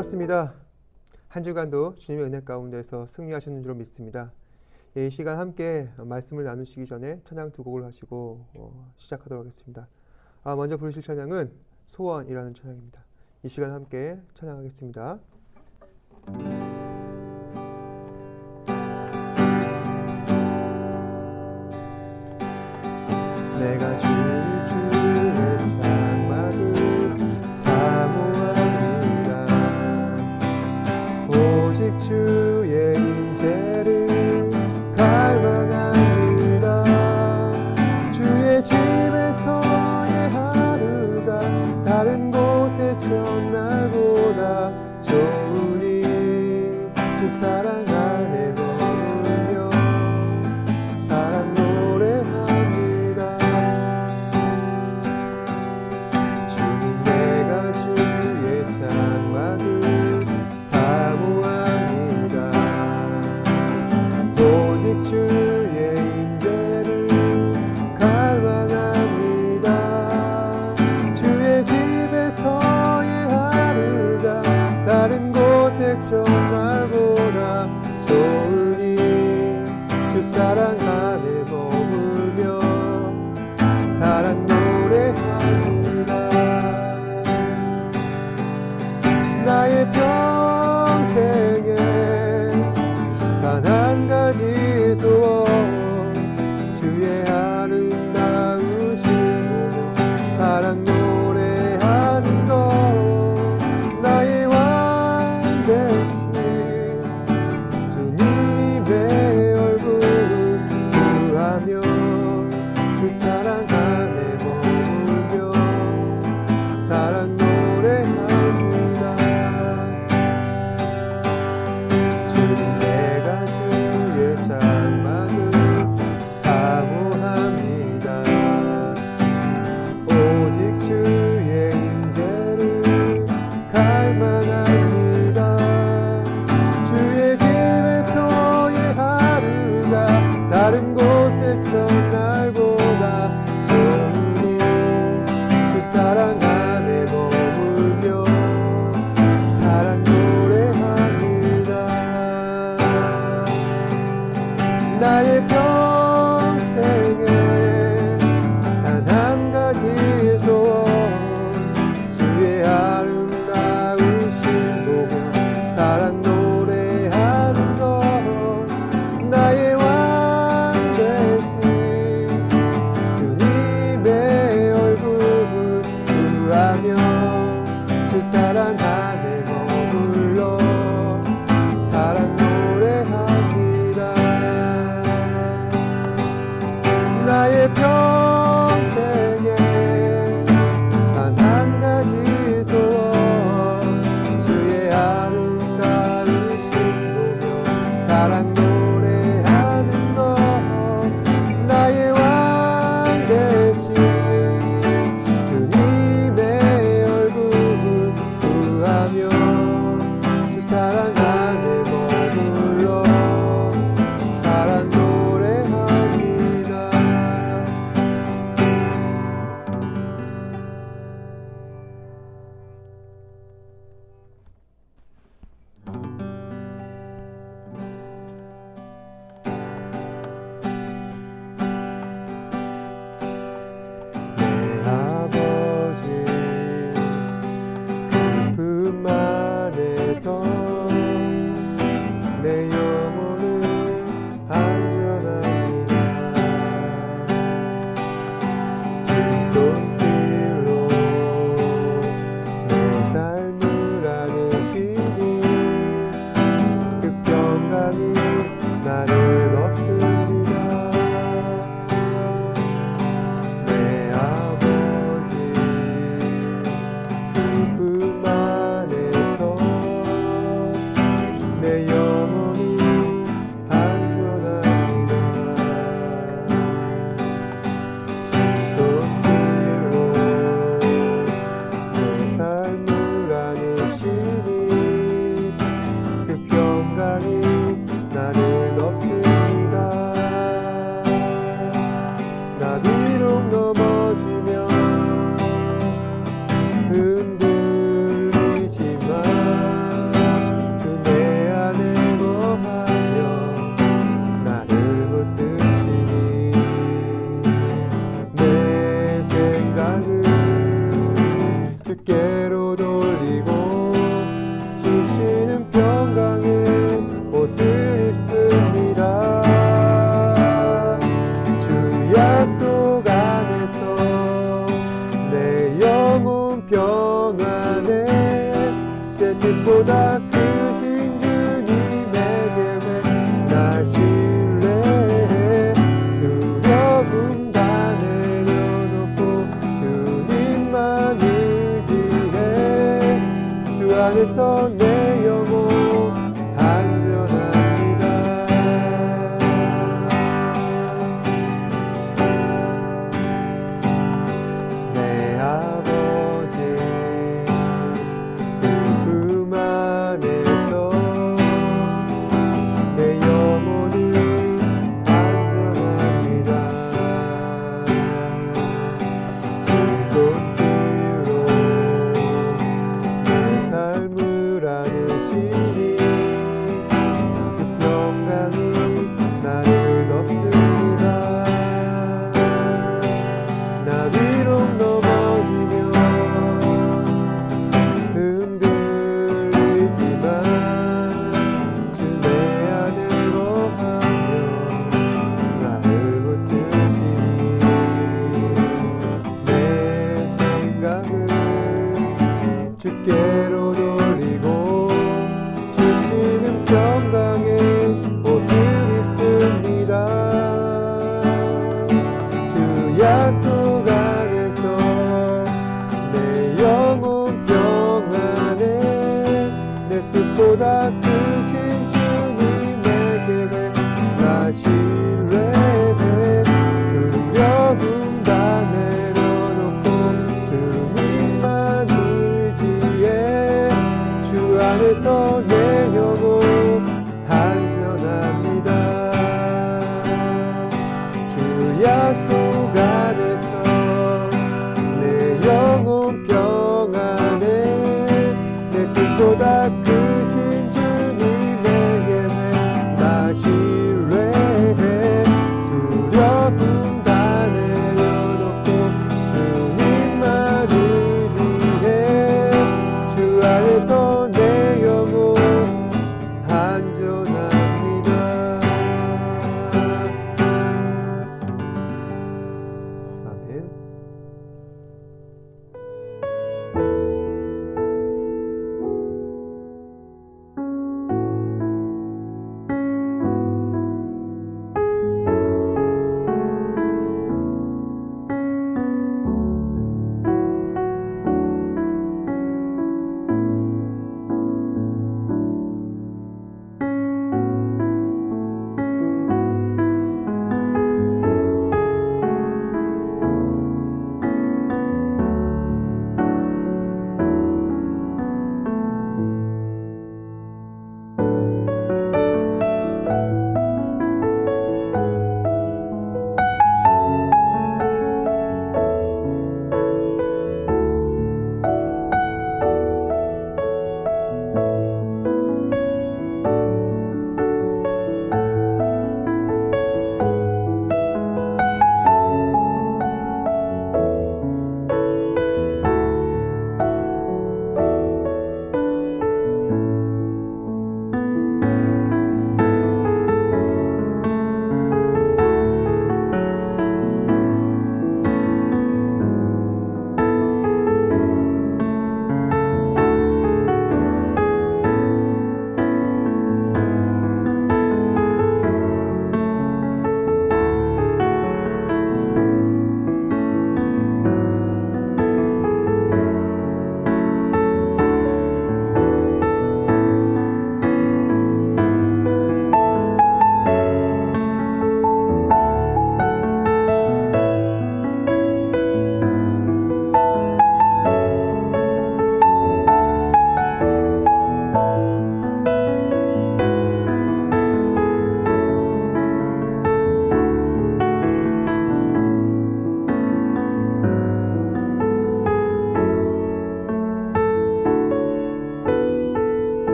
반갑습니다. 한 주간도 주님의 은혜 가운데서 승리하셨는 줄로 믿습니다. 이 시간 함께 말씀을 나누시기 전에 찬양 두 곡을 하시고 시작하도록 하겠습니다. 먼저 부르실 찬양은 소원이라는 찬양입니다. 이 시간 함께 찬양하겠습니다. 내가 주의 장막을 사모합니다. 오직 주의 임재를 갈망합니다. 주의 집에서의 하루가 다른 곳의 첫날보다 좋으니 주 사랑 안에 머물며 사랑 노래합니다. 주님 내가 주의 장막을 사모합니다. 오직 주의 임재를 갈망합니다. 주의 집에서의 하루가 다른 곳의 첫날보다 좋으니 주 사랑 안에 머물며 사랑 노래합니다. 나의 평생에 단 한 가지 소원 주의 아름다우신 몸 사랑 노래하는 것 나의 왕 되신 주님의 얼굴 구하며 그 사랑 안에 머물며 사랑 노래합니다. 주님 내가 주의 장막을 사모합니다. 오직 주의 임재를 갈망합니다. 주의 집에서의 하루가 다른 곳의 첫날보다 좋으니 주 사랑 안에 머물며 사랑 노래합니다. 나의 평생에 단 한 가지 소원 주의 아름다우신 보며 사랑 노래하는 것 나의 왕 되신 주님의 얼굴 구하며 주 사랑 안에 머물러 사랑 노래합니다. 나의 평생에 단 한 가지 소원 주의 아름다우신 보며 사랑 노래하는 것 나의 왕 되신 주님의 얼굴 구하며 주 사랑 안에 머물러 사랑 노래합니다. 내 아버지 깊은 만에서 내 영혼은 안전합니다. 주 손길로 내 삶을 안으시니 그 평강이 나를 덮습니다. 내 아버지 깊은 만에서 내 영혼이 안전합니다. 주 손길로 내 삶을 안으시니 그 평강이 나를 덮습니다.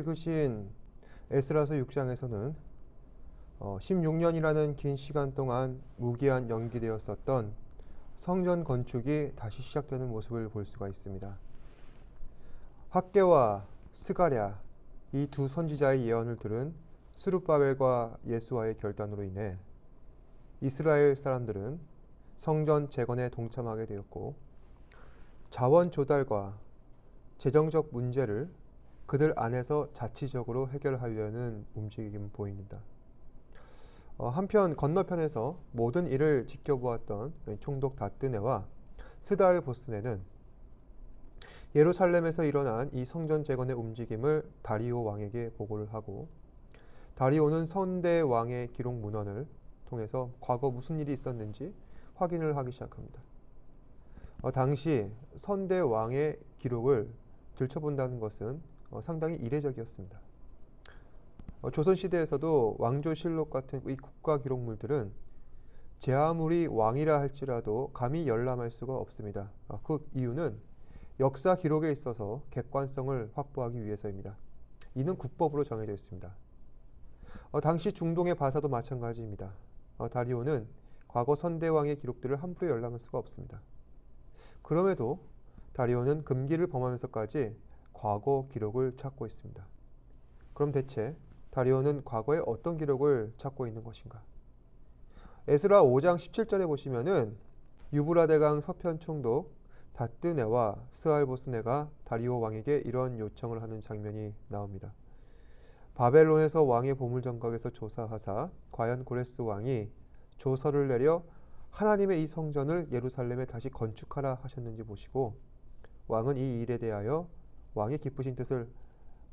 읽으신 에스라서 6장에서는 16년이라는 긴 시간 동안 무기한 연기되었었던 성전 건축이 다시 시작되는 모습을 볼 수가 있습니다. 학개와 스가랴 이 두 선지자의 예언을 들은 스룹바벨과 예수아의 결단으로 인해 이스라엘 사람들은 성전 재건에 동참하게 되었고 자원 조달과 재정적 문제를 그들 안에서 자치적으로 해결하려는 움직임을 보입니다. 한편 건너편에서 모든 일을 지켜보았던 총독 다뜨네와 스달 보스네는 예루살렘에서 일어난 이 성전 재건의 움직임을 다리오 왕에게 보고를 하고 다리오는 선대 왕의 기록 문헌을 통해서 과거 무슨 일이 있었는지 확인을 하기 시작합니다. 당시 선대 왕의 기록을 들춰본다는 것은 상당히 이례적이었습니다. 조선시대에서도 왕조실록 같은 이 국가 기록물들은 제 아무리 왕이라 할지라도 감히 열람할 수가 없습니다. 그 이유는 역사 기록에 있어서 객관성을 확보하기 위해서입니다. 이는 국법으로 정해져 있습니다. 당시 중동의 바사도 마찬가지입니다. 다리오는 과거 선대왕의 기록들을 함부로 열람할 수가 없습니다. 그럼에도 다리오는 금기를 범하면서까지 과거 기록을 찾고 있습니다. 그럼 대체 다리오는 과거에 어떤 기록을 찾고 있는 것인가? 에스라 5장 17절에 보시면은 유브라데강 서편 총독 다뜨네와 스알보스네가 다리오 왕에게 이런 요청을 하는 장면이 나옵니다. 바벨론에서 왕의 보물정각에서 조사하사 과연 고레스 왕이 조서를 내려 하나님의 이 성전을 예루살렘에 다시 건축하라 하셨는지 보시고 왕은 이 일에 대하여 왕의 기쁘신 뜻을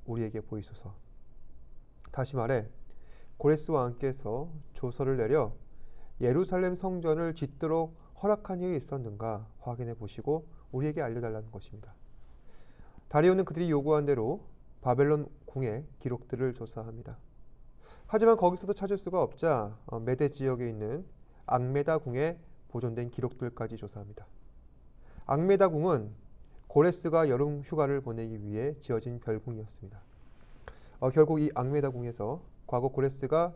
우리에게 보이소서. 다시 말해 고레스 왕께서 조서를 내려 예루살렘 성전을 짓도록 허락한 일이 있었는가 확인해 보시고 우리에게 알려달라는 것입니다. 다리오는 그들이 요구한 대로 바벨론 궁의 기록들을 조사합니다. 하지만 거기서도 찾을 수가 없자 메데 지역에 있는 앙메다 궁에 보존된 기록들까지 조사합니다. 앙메다 궁은 고레스가 여름 휴가를 보내기 위해 지어진 별궁이었습니다. 결국 이 앙메다 궁에서 과거 고레스가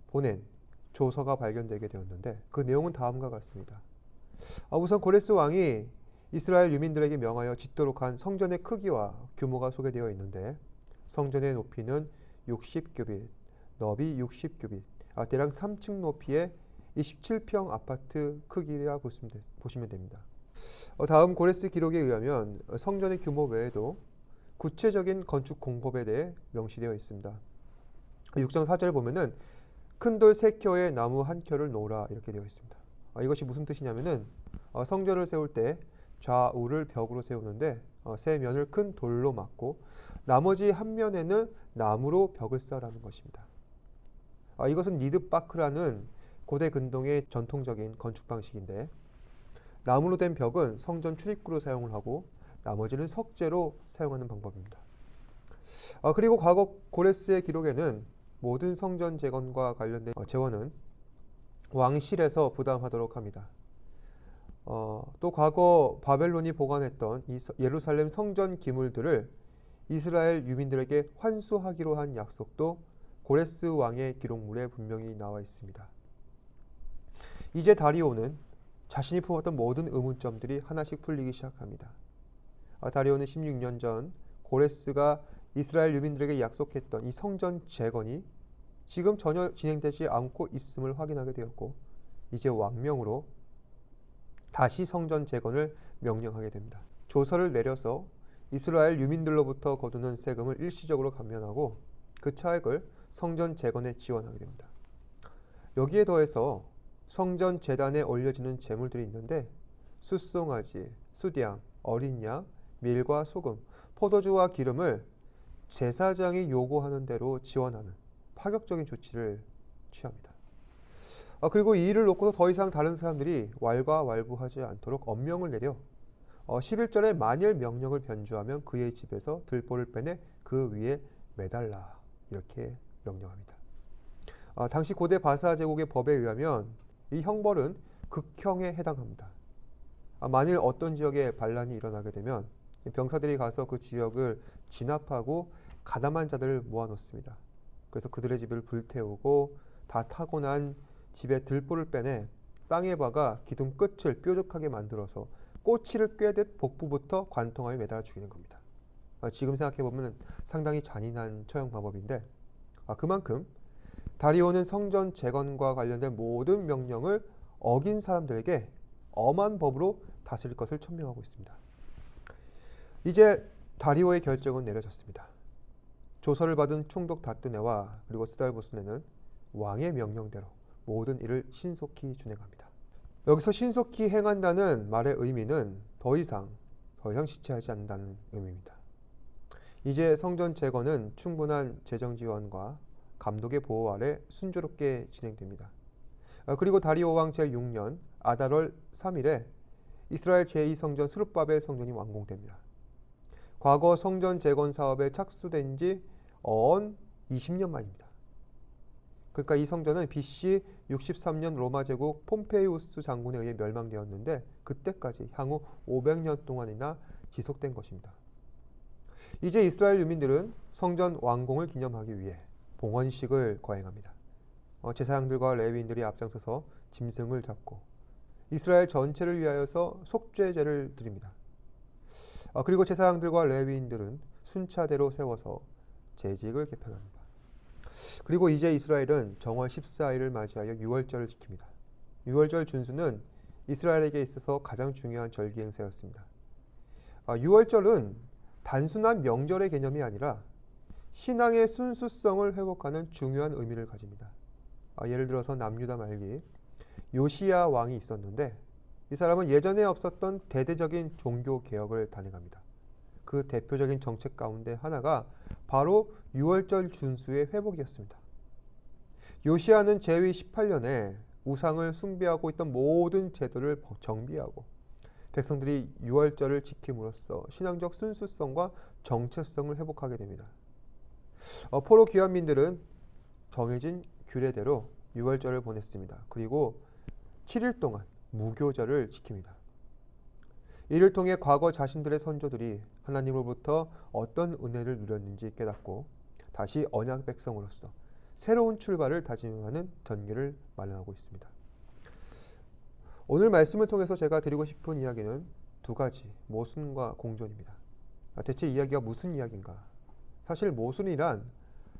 보낸 조서가 발견되게 되었는데 그 내용은 다음과 같습니다. 우선 고레스 왕이 이스라엘 유민들에게 명하여 짓도록 한 성전의 크기와 규모가 소개되어 있는데 성전의 높이는 60규빗, 너비 60규빗, 대략 3층 높이의 27평 아파트 크기라 보시면 됩니다. 다음 고레스 기록에 의하면 성전의 규모 외에도 구체적인 건축 공법에 대해 명시되어 있습니다. 6장 4절을 보면은 큰 돌 3켜에 나무 1켜를 놓으라 이렇게 되어 있습니다. 이것이 무슨 뜻이냐면은 성전을 세울 때 좌우를 벽으로 세우는데 세 면을 큰 돌로 막고 나머지 한 면에는 나무로 벽을 쌓으라는 것입니다. 이것은 니드바크라는 고대 근동의 전통적인 건축 방식인데 나무로 된 벽은 성전 출입구로 사용을 하고 나머지는 석재로 사용하는 방법입니다. 그리고 과거 고레스의 기록에는 모든 성전 재건과 관련된 재원은 왕실에서 부담하도록 합니다. 또 과거 바벨론이 보관했던 이 예루살렘 성전 기물들을 이스라엘 유민들에게 환수하기로 한 약속도 고레스 왕의 기록물에 분명히 나와 있습니다. 이제 다리오는 자신이 품었던 모든 의문점들이 하나씩 풀리기 시작합니다. 다리오는 16년 전 고레스가 이스라엘 유민들에게 약속했던 이 성전 재건이 지금 전혀 진행되지 않고 있음을 확인하게 되었고 이제 왕명으로 다시 성전 재건을 명령하게 됩니다. 조서를 내려서 이스라엘 유민들로부터 거두는 세금을 일시적으로 감면하고 그 차액을 성전 재건에 지원하게 됩니다. 여기에 더해서 성전 제단에 올려지는 제물들이 있는데 숫송아지, 수양, 어린 양, 밀과 소금, 포도주와 기름을 제사장이 요구하는 대로 지원하는 파격적인 조치를 취합니다. 그리고 이 일을 놓고도 더 이상 다른 사람들이 왈가왈부하지 않도록 엄명을 내려 11절에 만일 명령을 변조하면 그의 집에서 들보를 빼내 그 위에 매달라 이렇게 명령합니다. 당시 고대 바사 제국의 법에 의하면 이 형벌은 극형에 해당합니다. 만일 어떤 지역에 반란이 일어나게 되면 병사들이 가서 그 지역을 진압하고 가담한 자들을 모아놓습니다. 그래서 그들의 집을 불태우고 다 타고난 집의 들보를 빼내 땅에 박아 기둥 끝을 뾰족하게 만들어서 꼬치를 꿰듯 복부부터 관통하여 매달아 죽이는 겁니다. 지금 생각해보면 상당히 잔인한 처형 방법인데 그만큼 다리오는 성전 재건과 관련된 모든 명령을 어긴 사람들에게 엄한 법으로 다스릴 것을 천명하고 있습니다. 이제 다리오의 결정은 내려졌습니다. 조서를 받은 총독 다뜨네와 그리고 스달보스네는 왕의 명령대로 모든 일을 신속히 준행합니다. 여기서 신속히 행한다는 말의 의미는 더 이상 지체하지 않는다는 의미입니다. 이제 성전 재건은 충분한 재정 지원과 감독의 보호 아래 순조롭게 진행됩니다. 그리고 다리오 왕 제6년 아달월 3일에 이스라엘 제2성전 스룹바벨 성전이 완공됩니다. 과거 성전 재건 사업에 착수된 지 언 20년 만입니다. 그러니까 이 성전은 BC 63년 로마 제국 폼페이우스 장군에 의해 멸망되었는데 그때까지 향후 500년 동안이나 지속된 것입니다. 이제 이스라엘 유민들은 성전 완공을 기념하기 위해 봉헌식을 거행합니다. 제사장들과 레위인들이 앞장서서 짐승을 잡고 이스라엘 전체를 위하여서 속죄제를 드립니다. 그리고 제사장들과 레위인들은 순차대로 세워서 재직을 개편합니다. 그리고 이제 이스라엘은 정월 14일을 맞이하여 유월절을 지킵니다. 유월절 준수는 이스라엘에게 있어서 가장 중요한 절기 행사였습니다. 유월절은 단순한 명절의 개념이 아니라 신앙의 순수성을 회복하는 중요한 의미를 가집니다. 예를 들어서 남유다 말기 요시야 왕이 있었는데 이 사람은 예전에 없었던 대대적인 종교 개혁을 단행합니다. 그 대표적인 정책 가운데 하나가 바로 유월절 준수의 회복이었습니다. 요시야는 제위 18년에 우상을 숭배하고 있던 모든 제도를 정비하고 백성들이 유월절을 지킴으로써 신앙적 순수성과 정체성을 회복하게 됩니다. 포로 귀환민들은 정해진 규례대로 유월절을 보냈습니다. 그리고 7일 동안 무교절을 지킵니다. 이를 통해 과거 자신들의 선조들이 하나님으로부터 어떤 은혜를 누렸는지 깨닫고 다시 언약 백성으로서 새로운 출발을 다짐하는 전개를 마련하고 있습니다. 오늘 말씀을 통해서 제가 드리고 싶은 이야기는 두 가지, 모순과 공존입니다. 대체 이야기가 무슨 이야기인가? 사실 모순이란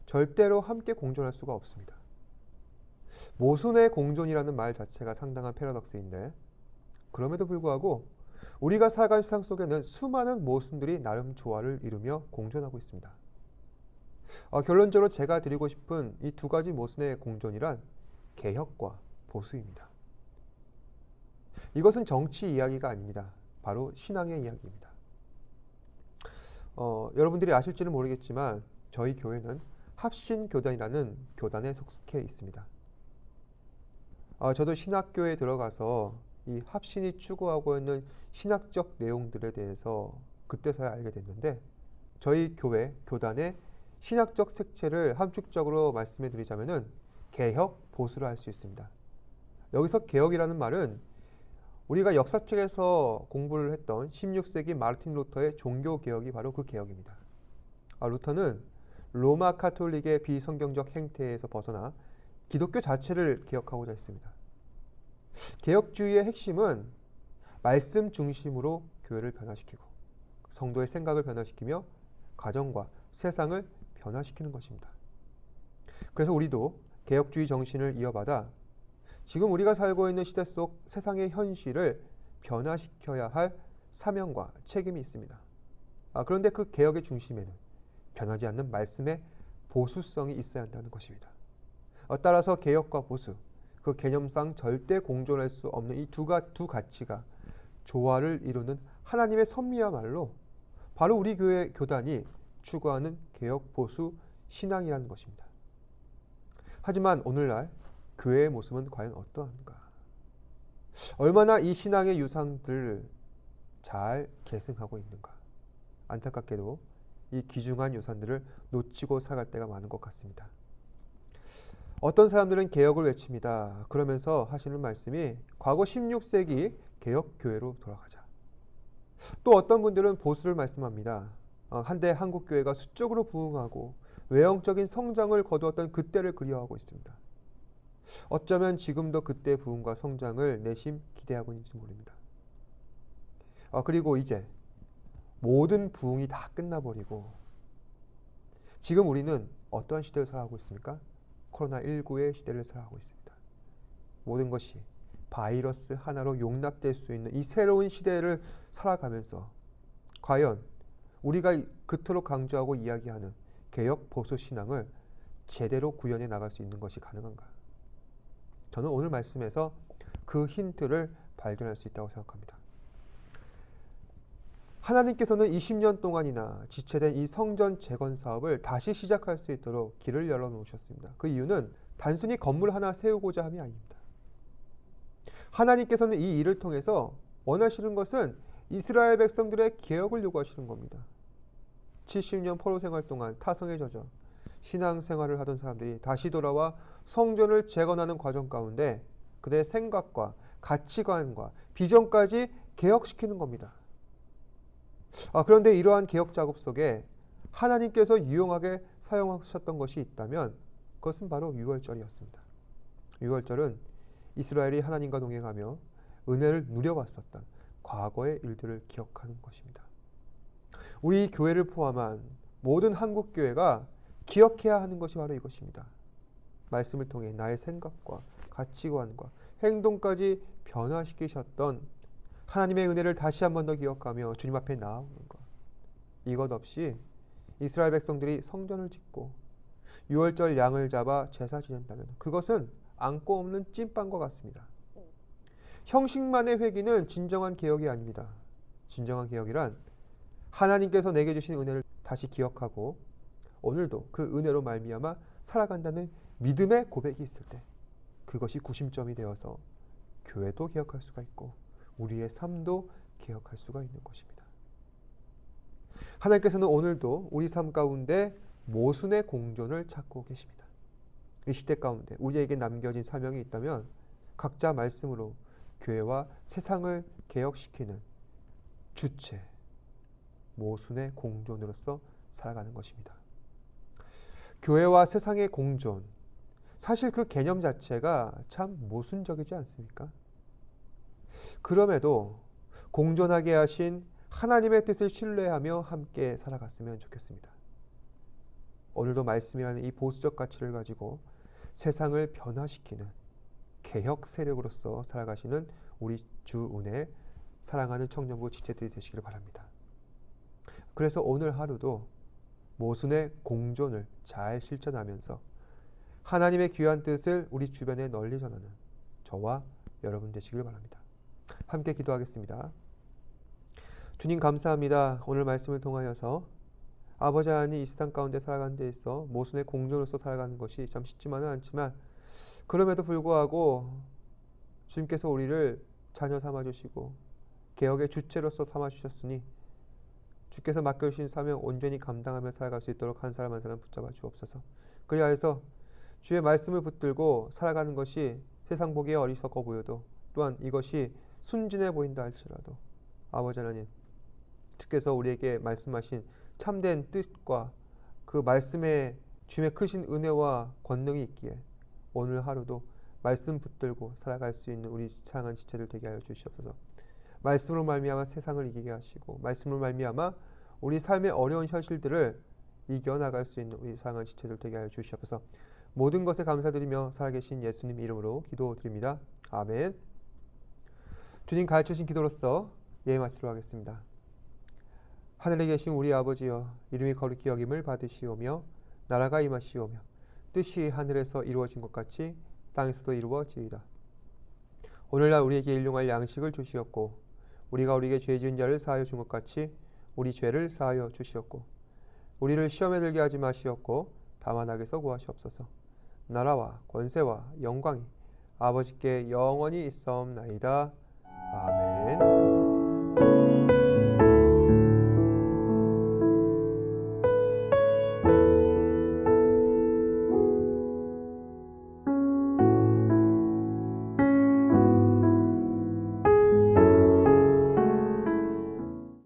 절대로 함께 공존할 수가 없습니다. 모순의 공존이라는 말 자체가 상당한 패러독스인데 그럼에도 불구하고 우리가 살아간 세상 속에는 수많은 모순들이 나름 조화를 이루며 공존하고 있습니다. 결론적으로 제가 드리고 싶은 이 두 가지 모순의 공존이란 개혁과 보수입니다. 이것은 정치 이야기가 아닙니다. 바로 신앙의 이야기입니다. 여러분들이 아실지는 모르겠지만 저희 교회는 합신교단이라는 교단에 속해 있습니다. 저도 신학교에 들어가서 이 합신이 추구하고 있는 신학적 내용들에 대해서 그때서야 알게 됐는데 저희 교단의 신학적 색채를 함축적으로 말씀해 드리자면은 개혁, 보수를 할 수 있습니다. 여기서 개혁이라는 말은 우리가 역사책에서 공부를 했던 16세기 마르틴 루터의 종교개혁이 바로 그 개혁입니다. 루터는 로마 카톨릭의 비성경적 행태에서 벗어나 기독교 자체를 개혁하고자 했습니다. 개혁주의의 핵심은 말씀 중심으로 교회를 변화시키고 성도의 생각을 변화시키며 가정과 세상을 변화시키는 것입니다. 그래서 우리도 개혁주의 정신을 이어받아 지금 우리가 살고 있는 시대 속 세상의 현실을 변화시켜야 할 사명과 책임이 있습니다. 그런데 그 개혁의 중심에는 변하지 않는 말씀의 보수성이 있어야 한다는 것입니다. 따라서 개혁과 보수, 그 개념상 절대 공존할 수 없는 이 두 가치가 조화를 이루는 하나님의 섭리야말로 바로 우리 교회 교단이 추구하는 개혁, 보수, 신앙이라는 것입니다. 하지만 오늘날 교회의 모습은 과연 어떠한가? 얼마나 이 신앙의 유산들을 잘 계승하고 있는가? 안타깝게도 이 귀중한 유산들을 놓치고 살아갈 때가 많은 것 같습니다. 어떤 사람들은 개혁을 외칩니다. 그러면서 하시는 말씀이 과거 16세기 개혁교회로 돌아가자. 또 어떤 분들은 보수를 말씀합니다. 한때 한국교회가 수적으로 부흥하고 외형적인 성장을 거두었던 그때를 그리워하고 있습니다. 어쩌면 지금도 그때 부흥과 성장을 내심 기대하고 있는지 모릅니다. 그리고 이제 모든 부흥이 다 끝나버리고 지금 우리는 어떠한 시대를 살아가고 있습니까? 코로나19의 시대를 살아가고 있습니다. 모든 것이 바이러스 하나로 용납될 수 있는 이 새로운 시대를 살아가면서 과연 우리가 그토록 강조하고 이야기하는 개혁 보수 신앙을 제대로 구현해 나갈 수 있는 것이 가능한가? 저는 오늘 말씀에서 그 힌트를 발견할 수 있다고 생각합니다. 하나님께서는 20년 동안이나 지체된 이 성전 재건 사업을 다시 시작할 수 있도록 길을 열어놓으셨습니다. 그 이유는 단순히 건물 하나 세우고자 함이 아닙니다. 하나님께서는 이 일을 통해서 원하시는 것은 이스라엘 백성들의 개혁을 요구하시는 겁니다. 70년 포로 생활 동안 타성에 젖어 신앙생활을 하던 사람들이 다시 돌아와 성전을 재건하는 과정 가운데 그들의 생각과 가치관과 비전까지 개혁시키는 겁니다. 그런데 이러한 개혁 작업 속에 하나님께서 유용하게 사용하셨던 것이 있다면 그것은 바로 유월절이었습니다. 유월절은 이스라엘이 하나님과 동행하며 은혜를 누려왔었던 과거의 일들을 기억하는 것입니다. 우리 교회를 포함한 모든 한국 교회가 기억해야 하는 것이 바로 이것입니다. 말씀을 통해 나의 생각과 가치관과 행동까지 변화시키셨던 하나님의 은혜를 다시 한 번 더 기억하며 주님 앞에 나아오는 것. 이것 없이 이스라엘 백성들이 성전을 짓고 유월절 양을 잡아 제사 지낸다면 그것은 안고 없는 찐빵과 같습니다. 형식만의 회개는 진정한 개혁이 아닙니다. 진정한 개혁이란 하나님께서 내게 주신 은혜를 다시 기억하고 오늘도 그 은혜로 말미암아 살아간다는 믿음의 고백이 있을 때 그것이 구심점이 되어서 교회도 개혁할 수가 있고 우리의 삶도 개혁할 수가 있는 것입니다. 하나님께서는 오늘도 우리 삶 가운데 모순의 공존을 찾고 계십니다. 이 시대 가운데 우리에게 남겨진 사명이 있다면 각자 말씀으로 교회와 세상을 개혁시키는 주체, 모순의 공존으로서 살아가는 것입니다. 교회와 세상의 공존, 사실 그 개념 자체가 참 모순적이지 않습니까? 그럼에도 공존하게 하신 하나님의 뜻을 신뢰하며 함께 살아갔으면 좋겠습니다. 오늘도 말씀이라는 이 보수적 가치를 가지고 세상을 변화시키는 개혁 세력으로서 살아가시는 우리 주 은혜 사랑하는 청년부 지체들이 되시기를 바랍니다. 그래서 오늘 하루도 모순의 공존을 잘 실천하면서 하나님의 귀한 뜻을 우리 주변에 널리 전하는 저와 여러분 되시길 바랍니다. 함께 기도하겠습니다. 주님 감사합니다. 오늘 말씀을 통하여서 아버지 하나님 이 세상 가운데 살아가는 데 있어 모순의 공존으로서 살아가는 것이 참 쉽지만은 않지만 그럼에도 불구하고 주님께서 우리를 자녀 삼아주시고 개혁의 주체로서 삼아주셨으니 주께서 맡겨주신 사명 온전히 감당하며 살아갈 수 있도록 한 사람 한 사람 붙잡아 주옵소서. 그리하여서 주의 말씀을 붙들고 살아가는 것이 세상 보기에 어리석어 보여도 또한 이것이 순진해 보인다 할지라도 아버지 하나님 주께서 우리에게 말씀하신 참된 뜻과 그 말씀에 주님의 크신 은혜와 권능이 있기에 오늘 하루도 말씀 붙들고 살아갈 수 있는 우리 사랑하는 지체들 되게 하여 주시옵소서. 말씀으로 말미암아 세상을 이기게 하시고 말씀으로 말미암아 우리 삶의 어려운 현실들을 이겨나갈 수 있는 우리 사랑하는 지체들 되게 하여 주시옵소서. 모든 것에 감사드리며 살아계신 예수님 이름으로 기도드립니다. 아멘. 주님 가르쳐주신 기도로서 예배 마치도록 하겠습니다. 하늘에 계신 우리 아버지여 이름이 거룩히 여김을 받으시오며 나라가 임하시오며 뜻이 하늘에서 이루어진 것 같이 땅에서도 이루어지이다. 오늘날 우리에게 일용할 양식을 주시옵고 우리가 우리에게 죄 지은 자를 사하여 준 것 같이 우리 죄를 사하여 주시옵고 우리를 시험에 들게 하지 마시옵고 다만 악에서 구하시옵소서. 나라와 권세와 영광이 아버지께 영원히 있사옵나이다. 아멘.